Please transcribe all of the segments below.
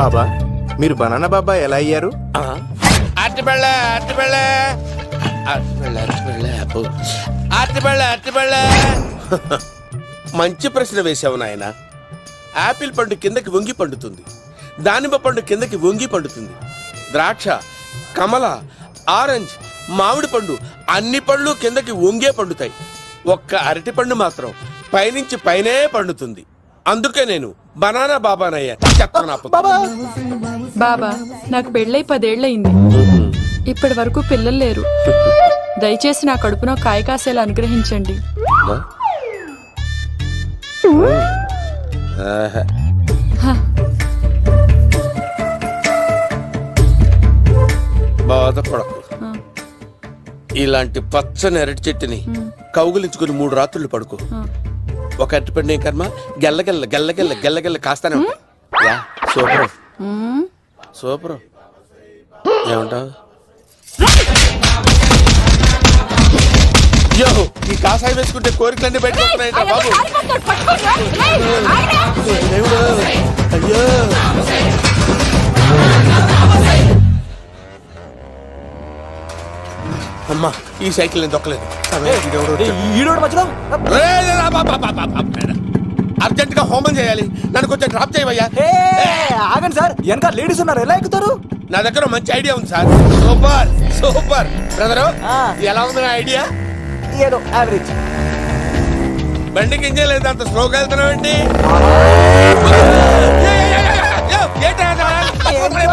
బాబా మీరు బనానా బాబా ఎలా అయ్యారు? మంచి ప్రశ్న వేశావు నాయన. ఆపిల్ పండు కిందకి వంగి పండుతుంది, దానిమ్మ పండు కిందకి వంగి పండుతుంది, ద్రాక్ష, కమల, ఆరెంజ్, మామిడి పండు అన్ని పళ్ళు కిందకి వంగే పండుతాయి. ఒక్క అరటి పండు మాత్రం పైనుంచి పైనే పండుతుంది. అందుకే నేను బనానా బాబానయ్యా. బాబా నాకు పెళ్ళై 10 ఏళ్లయింది. ఇప్పటి వరకు పిల్లలు లేరు. దయచేసి నా కడుపునో కాయ కాసేలా అనుగ్రహించండి. బాధపడకు. ఇలాంటి పచ్చని అరటి చెట్టుని కౌగులించుకుని 3 రాత్రులు పడుకో. ఒక అరటి పండు ఏం కర్మ గెల్లగెల్ల గెల్లగెల్ల గెల్లగెల్ల కాస్తానే ఉంటాయి. Super super. ఏమంటావు? అయ్యో ఈ కాసాయి వేసుకుంటే కోరికలన్నీ బయటకు వస్తున్నాయంట బాబు. అయ్యో అమ్మా ఈ సైకిల్ నేను దొక్కలేదు. అర్జెంట్ గా హోమం చేయాలి, నన్ను కొంచెం డ్రాప్ చేయవయ్యా. ఆగండి సార్, వెనక లేడీస్ ఉన్నారు, ఎలా ఎక్కుతారు? నా దగ్గర మంచి ఐడియా ఉంది సార్. Super super brother. ఎలా ఉంది నా ఐడియా? ఏదో యావరేజ్. బండికి ఇంజన్ లేదు, అంత స్లోగా వెళ్తున్నావు ఏంటి?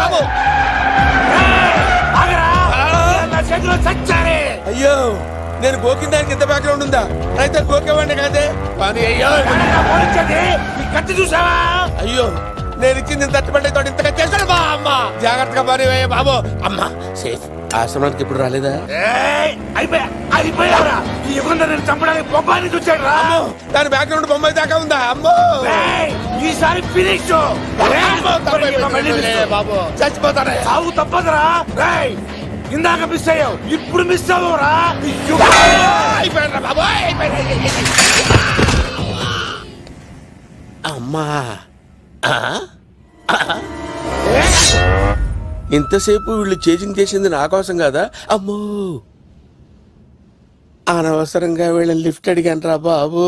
బాబు అయ్యో నేను గోకిన దానికి ఇంత బ్యాక్గ్రౌండ్ ఉందా? అయితే గోకేవాడిని కాదే. కత్తి చూసావా? అయ్యో నేను ఇచ్చింది తట్టుబడి తోటి ఇంతగా చేశాను బా అమ్మ. జాగ్రత్తగా పని బాబు. అమ్మ సేఫ్. ఆశ్రమానికి ఇప్పుడు రాలేదా? దాని బ్యాక్గ్రౌండ్ బొమ్మాయి దాకా ఉందా? అమ్మో ఈసారి ఫినిష్ బాబు. చచ్చిపోతానే. సాగు తప్పదురా. ఇందాక మిస్ అయ్యావు, ఇప్పుడు మిస్ అవ్వరా? అమ్మా ఇంతసేపు వీళ్ళు చేజింగ్ చేసింది నా కోసం కదా. అమ్మో అనవసరంగా వీళ్ళని లిఫ్ట్ అడిగాను రా బాబు.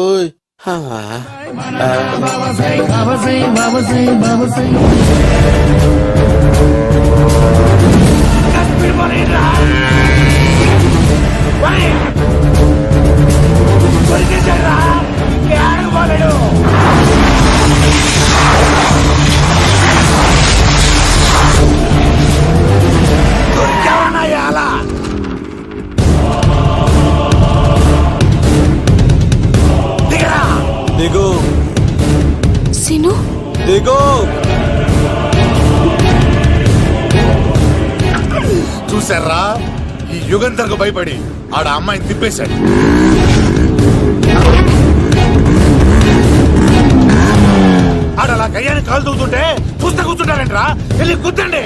దిగు సిను దిగు. చూసారా, ఈ యుగంధర్కు భయపడి ఆడ అమ్మాయిని తిప్పేశాడు. ఆడ అలా కయ్యాన్ని కాలు తూగుతుంటే చూస్తే కూర్చుంటారంటరా. వెళ్ళి కూర్చోండి.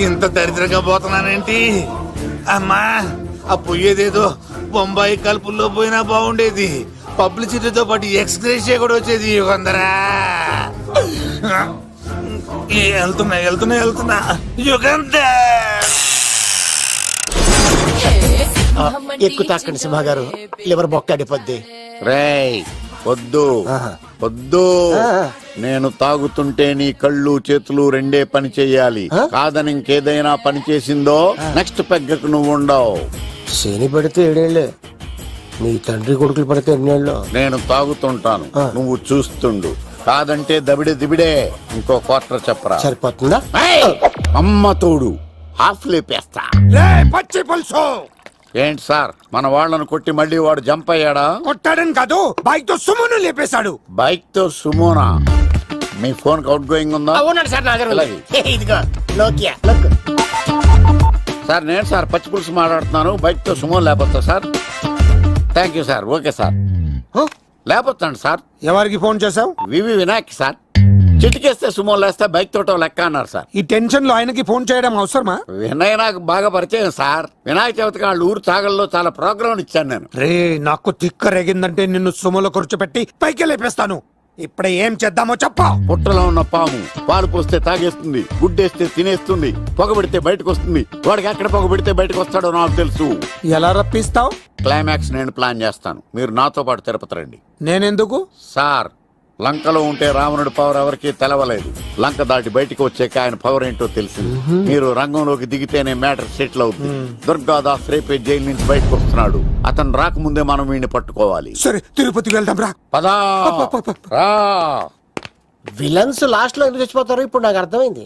ఇంత దరిద్రంగా పోతున్నానేంటి అమ్మా? ఆ పోయేదేదో బొంబాయి కలుపుల్లో పోయినా బాగుండేది. పబ్లిసిటీతో పాటు ఎక్స్గ్రేషియా కూడా వచ్చేది. యుగంధరా వెళ్తున్నా యుగంధర్. ఎక్కు తాకండి సింహ గారు, లివర్ బొక్క అడిపోద్ది. రేయ్ వద్దు వద్దు. నేను తాగుతుంటే నీ కళ్ళు చేతులు రెండే పని చెయ్యాలి. కాదని ఇంకేదైనా పని చేసిందో నెక్స్ట్ పెగ్గకు నువ్వు ఉండవు. శని పడితే 7 ఏళ్ళే, మీ తండ్రి కొడుకులు పడితే 2 ఏళ్ళు. నేను తాగుతుంటాను, నువ్వు చూస్తుండు. కాదంటే దబిడే దిబిడే. ఇంకో క్వార్టర్ చెప్పరా? సరిపోతుందా? అమ్మ తోడు హాఫ్ లేపేస్తా. పచ్చి పులుసు ఏంటి సార్ మన వాళ్ళను కొట్టి మళ్ళీ వాడు జంప్ అయ్యాడా? కొట్టాడని కాదు, బైక్ తో సుమ్మును లేపేశాడు. బైక్ తో సుమోనా? మీ ఫోన్ అవుట్ గోయింగ్ ఉందా? అవునండి సార్, నా దగ్గర అలాగే. ఇదిగో నోకియా లుక్. సార్ నేను సార్ పచ్చి పులుసు మాట్లాడుతున్నాను. బైక్ తో సుమో లేకపోతా sir? Thank you sir. Okay sir, లేకపోతాను సార్. ఎవరికి ఫోన్ చేసావు? V V Vinayak sir. చిటికేస్తే సుమో లేస్తే బైక్ తోటో లెక్క అన్నారు సార్. ఈ టెన్షన్ లో ఆయనకి ఫోన్ చేయడం అవసరమా? వినయ్ నాకు బాగా పరిచయం సార్. వినాయక చవితికి వాళ్ళ ఊరు చాగల్లో చాలా ప్రోగ్రాం ఇచ్చాను నేను. రే, నాకు తిక్క రేగిందంటే నిన్ను సుమలో కూర్చోపెట్టి పైకి లేపేస్తాను. ఇప్పుడే ఏం చేద్దామో చెప్పా. పుట్టలో ఉన్న పాము పాలు పోస్తే తాగేస్తుంది, గుడ్డేస్తే తినేస్తుంది, పొగబెడితే బయటకు వస్తుంది. వాడికి ఎక్కడ పొగబెడితే బయటకు వస్తాడో నాకు తెలుసు. ఎలా రప్పిస్తావు? క్లైమాక్స్ నేను ప్లాన్ చేస్తాను. మీరు నాతో పాటు తిరుపతి రండి. నేనెందుకు? సార్, లంకలో ఉంటే రావణుడి పవర్ ఎవరికి తెలవలేదు. లంక దాటి బయటికి వచ్చాక ఆయన పవర్ ఏంటో తెలిసింది. మీరు రంగంలోకి దిగితేనే మ్యాటర్ సెటిల్ అవుతుంది. దుర్గాదాస్ రేపే జైలు నుంచి బయటకు వస్తున్నాడు. అతను రాకముందే మనం వీడిని పట్టుకోవాలి. సరే, తిరుపతికి వెళ్దాం రా. పదా రా. విలన్స్ లాస్ట్ లో ఎందుకు చచ్చిపోతారు ఇప్పుడు నాకు అర్థమైంది.